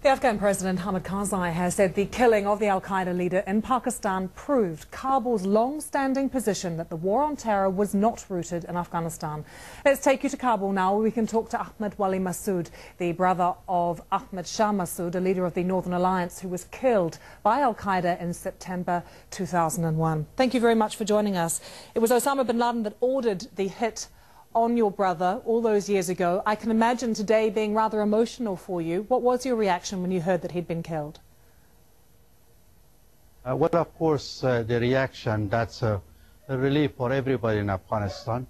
The Afghan President Hamid Karzai has said the killing of the al-Qaeda leader in Pakistan proved Kabul's long-standing position that the war on terror was not rooted in Afghanistan. Let's take you to Kabul now, where we can talk to Ahmed Wali Massoud, the brother of Ahmed Shah Massoud, a leader of the Northern Alliance who was killed by al-Qaeda in September 2001. Thank you very much for joining us. It was Osama Bin Laden that ordered the hit on your brother all those years ago. I can imagine today being rather emotional for you. What was your reaction when you heard that he'd been killed? Well, of course, the reaction, that's a relief for everybody in Afghanistan.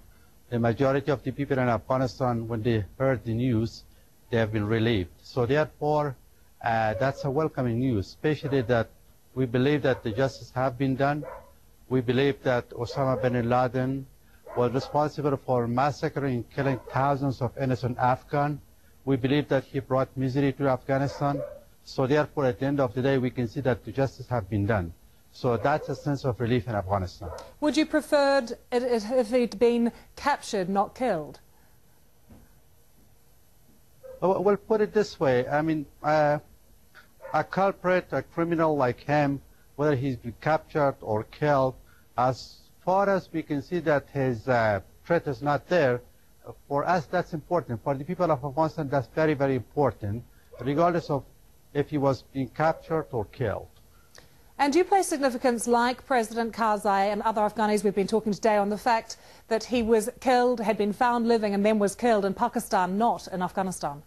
The majority of the people in Afghanistan, when they heard the news, they have been relieved. So therefore, that's a welcoming news, especially that we believe that the justice have been done. We believe that Osama Bin Laden was responsible for massacring and killing thousands of innocent Afghans. We believe that he brought misery to Afghanistan. So therefore, at the end of the day, we can see that the justice have been done. So that's a sense of relief in Afghanistan. Would you prefer it if he'd been captured, not killed? Well, put it this way. I mean, a culprit, a criminal like him, whether he's been captured or killed, as far as we can see that his threat is not there, for us that's important. For the people of Afghanistan, that's very, very important, regardless of if he was being captured or killed. And do you place significance, like President Karzai and other Afghanis we've been talking today, on the fact that he was killed, had been found living and then was killed in Pakistan, not in Afghanistan?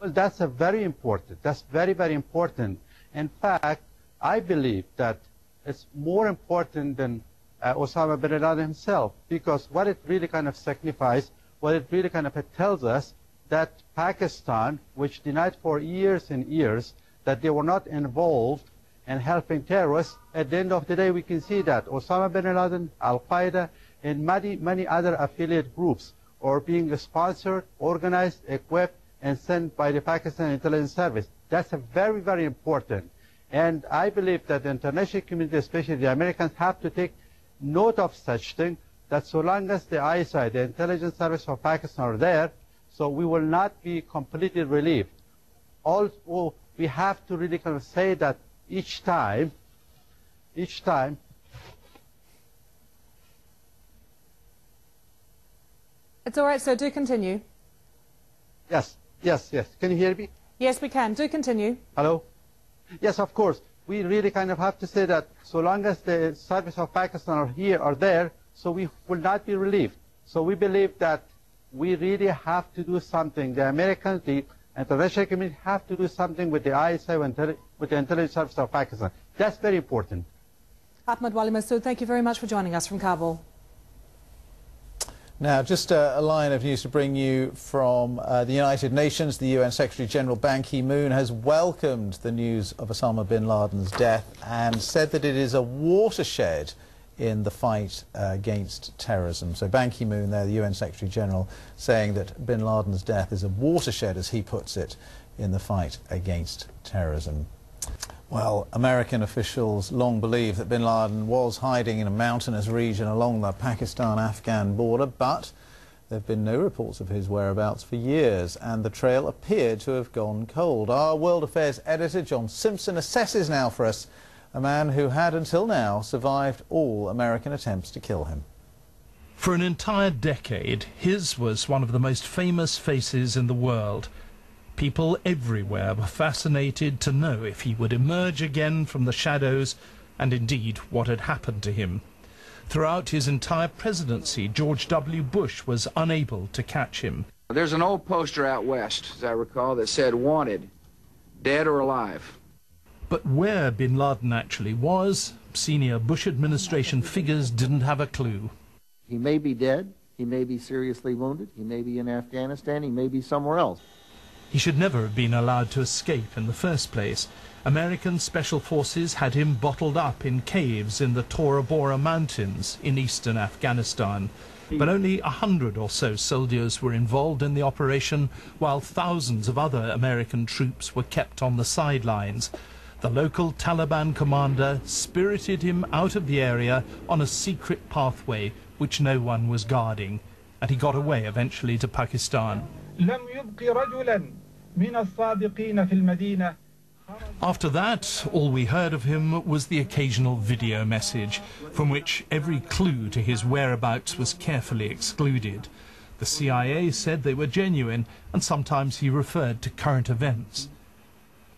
Well, that's very important. That's very, very important. In fact, I believe that it's more important than Osama Bin Laden himself, because what it really kind of signifies, what it really kind of tells us, that Pakistan, which denied for years and years that they were not involved in helping terrorists, at the end of the day we can see that Osama Bin Laden, Al-Qaeda, and many other affiliate groups are being sponsored, organized, equipped, and sent by the Pakistan Intelligence Service. That's very, very important. And I believe that the international community, especially the Americans, have to take note of such thing, that so long as the ISI, the intelligence service of Pakistan, are there, so we will not be completely relieved. Also, we have to really kind of say that each time, it's all right, sir, do continue. Yes. Can you hear me? Yes, we can. Do continue. Hello? Yes, of course. We really kind of have to say that so long as the service of Pakistan are here or there, so we will not be relieved. So we believe that we really have to do something. The Americans, the international community have to do something with the ISI, with the intelligence service of Pakistan. That's very important. Ahmed Wali Massoud, thank you very much for joining us from Kabul. Now, just a line of news to bring you from the United Nations. The UN Secretary-General Ban Ki-moon has welcomed the news of Osama Bin Laden's death and said that it is a watershed in the fight against terrorism. So Ban Ki-moon there, the UN Secretary-General, saying that Bin Laden's death is a watershed, as he puts it, in the fight against terrorism. Well, American officials long believed that Bin Laden was hiding in a mountainous region along the Pakistan-Afghan border, but there have been no reports of his whereabouts for years, and the trail appeared to have gone cold. Our World Affairs editor, John Simpson, assesses now for us a man who had until now survived all American attempts to kill him. For an entire decade, his was one of the most famous faces in the world. People everywhere were fascinated to know if he would emerge again from the shadows, and indeed what had happened to him. Throughout his entire presidency, George W. Bush was unable to catch him. There's an old poster out west, as I recall, that said, "Wanted, dead or alive." But where Bin Laden actually was, senior Bush administration figures didn't have a clue. He may be dead, he may be seriously wounded, he may be in Afghanistan, he may be somewhere else. He should never have been allowed to escape in the first place. American special forces had him bottled up in caves in the Tora Bora Mountains in eastern Afghanistan. But only 100 or so soldiers were involved in the operation, while thousands of other American troops were kept on the sidelines. The local Taliban commander spirited him out of the area on a secret pathway which no one was guarding, and he got away eventually to Pakistan. لم يبق رجلا After that, all we heard of him was the occasional video message, from which every clue to his whereabouts was carefully excluded. The CIA said they were genuine, and sometimes he referred to current events.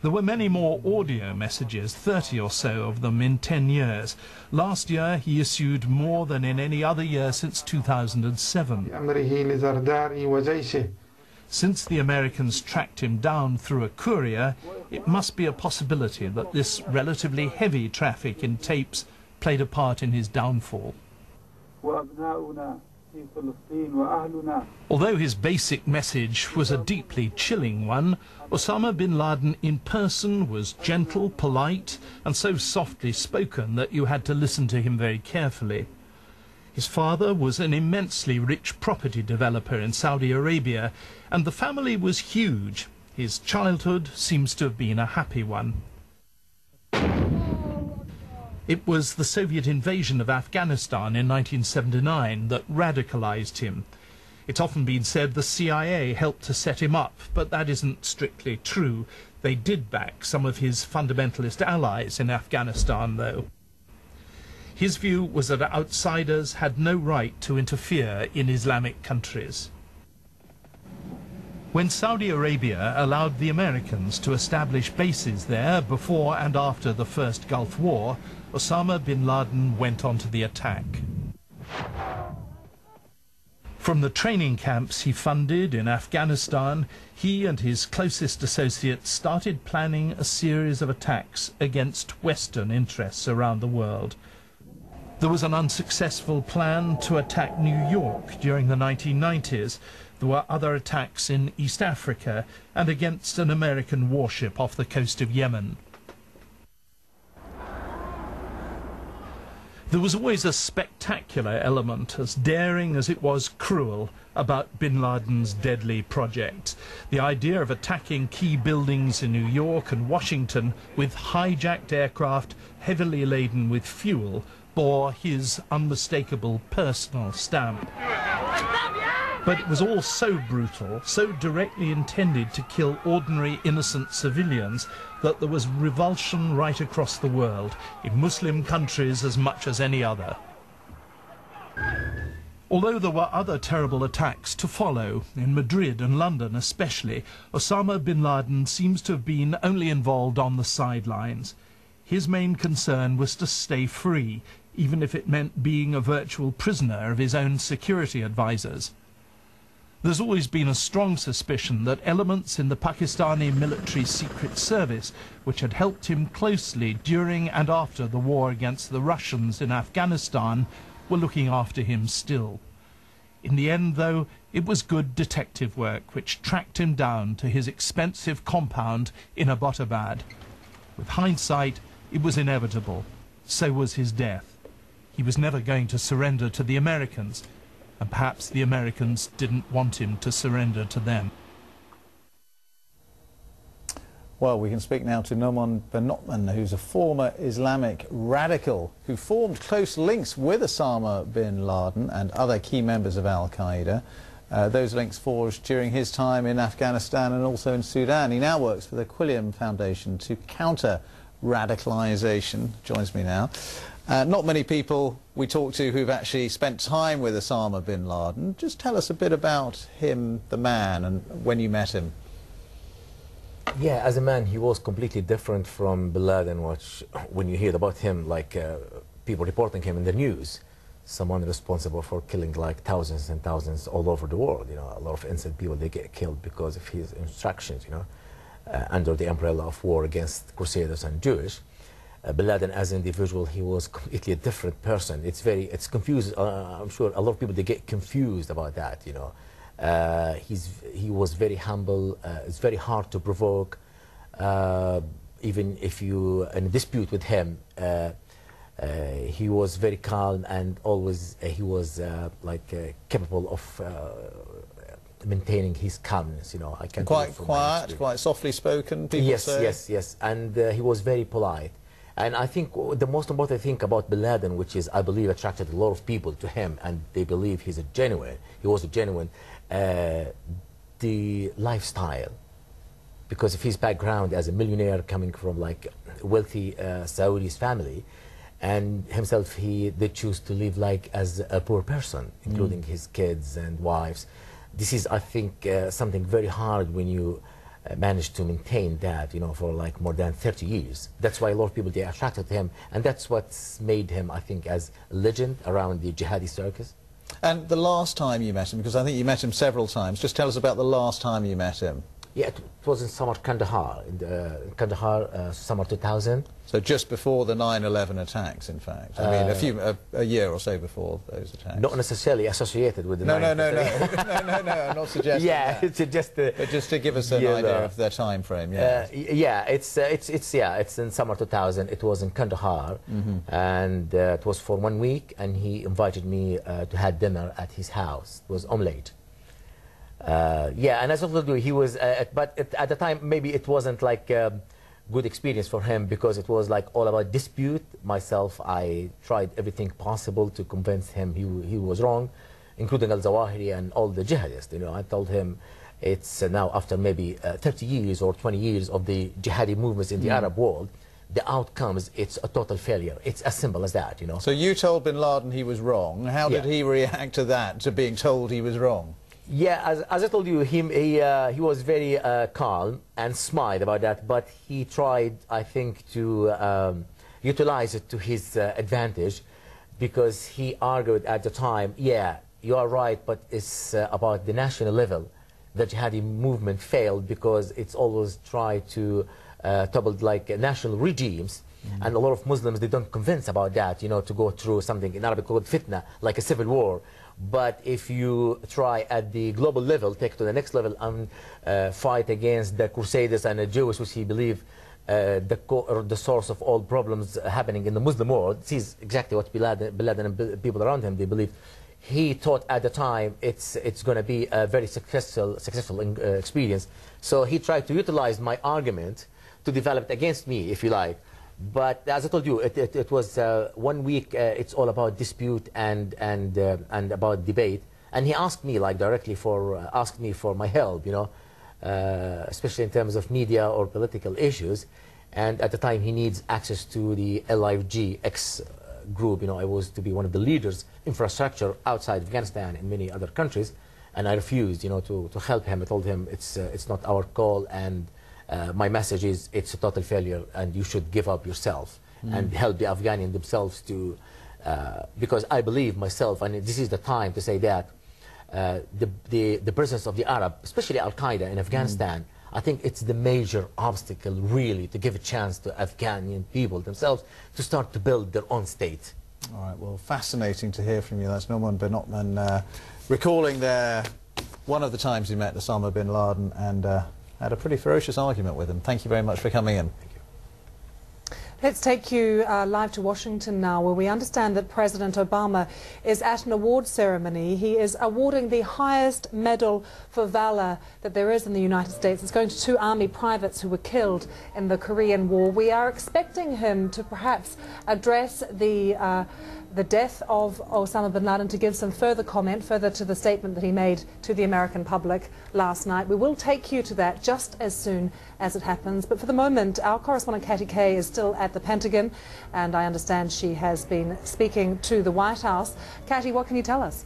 There were many more audio messages, 30 or so of them in 10 years. Last year, he issued more than in any other year since 2007. Since the Americans tracked him down through a courier, it must be a possibility that this relatively heavy traffic in tapes played a part in his downfall. Although his basic message was a deeply chilling one, Osama bin Laden in person was gentle, polite, and so softly spoken that you had to listen to him very carefully. His father was an immensely rich property developer in Saudi Arabia, and the family was huge. His childhood seems to have been a happy one. It was the Soviet invasion of Afghanistan in 1979 that radicalized him. It's often been said the CIA helped to set him up, but that isn't strictly true. They did back some of his fundamentalist allies in Afghanistan, though. His view was that outsiders had no right to interfere in Islamic countries. When Saudi Arabia allowed the Americans to establish bases there before and after the First Gulf War, Osama bin Laden went on to the attack. From the training camps he funded in Afghanistan, he and his closest associates started planning a series of attacks against Western interests around the world. There was an unsuccessful plan to attack New York during the 1990s. There were other attacks in East Africa and against an American warship off the coast of Yemen. There was always a spectacular element, as daring as it was cruel, about bin Laden's deadly project. The idea of attacking key buildings in New York and Washington with hijacked aircraft heavily laden with fuel bore his unmistakable personal stamp. But it was all so brutal, so directly intended to kill ordinary innocent civilians, that there was revulsion right across the world, in Muslim countries as much as any other. Although there were other terrible attacks to follow, in Madrid and London especially, Osama bin Laden seems to have been only involved on the sidelines. His main concern was to stay free, even if it meant being a virtual prisoner of his own security advisors. There's always been a strong suspicion that elements in the Pakistani military secret service, which had helped him closely during and after the war against the Russians in Afghanistan, were looking after him still. In the end, though, it was good detective work which tracked him down to his expensive compound in Abbottabad. With hindsight, it was inevitable. So was his death. He was never going to surrender to the Americans, and perhaps the Americans didn't want him to surrender to them. Well, we can speak now to Noman Benotman, who's a former Islamic radical who formed close links with Osama bin Laden and other key members of Al-Qaeda. Those links forged during his time in Afghanistan and also in Sudan. He now works for the Quilliam Foundation to counter radicalisation. Joins me now. Not many people we talk to who've actually spent time with Osama bin Laden. Just tell us a bit about him, the man, and when you met him. Yeah, as a man, he was completely different from Bin Laden, which, when you hear about him, like people reporting him in the news, someone responsible for killing like thousands and thousands all over the world. You know, a lot of innocent people, they get killed because of his instructions, you know, under the umbrella of war against Crusaders and Jewish. Bin Laden as an individual, he was completely a different person. It's confused. I'm sure a lot of people, they get confused about that, you know. He was very humble. It's very hard to provoke. Even if you in a dispute with him, he was very calm, and always he was capable of maintaining his calmness. You know, I can quite quiet, quite softly spoken. People yes, say. yes, and he was very polite. And I think the most important thing about Bin Laden, which is, I believe, attracted a lot of people to him, and they believe he was a genuine, the lifestyle. because of his background as a millionaire coming from like wealthy Saudis family, and himself he did choose to live like as a poor person, including his kids and wives. This is, I think, something very hard when you manage to maintain that, you know, for like more than 30 years. That's why a lot of people, they are attracted to him, and that's what's made him, I think, as a legend around the jihadi circus. And the last time you met him, because I think you met him several times, just tell us about the last time you met him. Yeah, it was in summer Kandahar, Kandahar, summer 2000. So just before the 9/11 attacks, in fact. I mean, a year or so before those attacks. Not necessarily associated with the No, I'm not suggesting yeah, that. But just to give us an idea of the time frame, yeah. Yeah, it's in summer 2000. It was in Kandahar, and it was for 1 week, and he invited me to have dinner at his house. It was omelette. Yeah, and as I told you, he was, but at the time, maybe it wasn't like a good experience for him, because it was like all about dispute. Myself, I tried everything possible to convince him he was wrong, including Al-Zawahiri and all the jihadists. You know, I told him it's now after maybe 30 years or 20 years of the jihadi movements in the Arab world, the outcomes, it's a total failure. It's as simple as that, you know. So you told Bin Laden he was wrong. How did he react to that, to being told he was wrong? Yeah, as I told you, he was very calm and smiled about that, but he tried, I think, to utilize it to his advantage, because he argued at the time, yeah, you are right, but it's about the national level. The jihadi movement failed because it's always tried to topple like national regimes, and a lot of Muslims, they don't convince about that, you know, to go through something in Arabic called fitna, like a civil war. But if you try at the global level, take it to the next level, and fight against the Crusaders and the Jews, which he believed the source of all problems happening in the Muslim world. This is exactly what Bin Laden and people around him, they believed. He thought at the time it's going to be a very successful experience. So he tried to utilize my argument to develop it against me, if you like. But as I told you, it was 1 week. It's all about dispute and about debate. And he asked me like directly asked me for my help, you know, especially in terms of media or political issues. And at the time, he needs access to the LIFG X group. You know, I was to be one of the leaders, infrastructure outside Afghanistan and many other countries, and I refused, you know, to help him. I told him it's not our call, and my message is it's a total failure, and you should give up yourself and help the Afghans themselves to, because I believe myself, and this is the time to say that the presence of the Arab, especially Al-Qaeda in Afghanistan, I think it's the major obstacle really to give a chance to Afghan people themselves to start to build their own state. All right, well, fascinating to hear from you. That's Norman Ben Othman recalling one of the times he met Osama Bin Laden and had a pretty ferocious argument with him. Thank you very much for coming in. Thank you. Let's take you live to Washington now, where we understand that President Obama is at an award ceremony. He is awarding the highest medal for valor that there is in the United States. It's going to 2 Army privates who were killed in the Korean War. We are expecting him to perhaps address the death of Osama Bin Laden, to give some further comment, further to the statement that he made to the American public last night. We will take you to that just as soon as it happens. But for the moment, our correspondent Katty Kay is still at the Pentagon, and I understand she has been speaking to the White House. Katty, what can you tell us?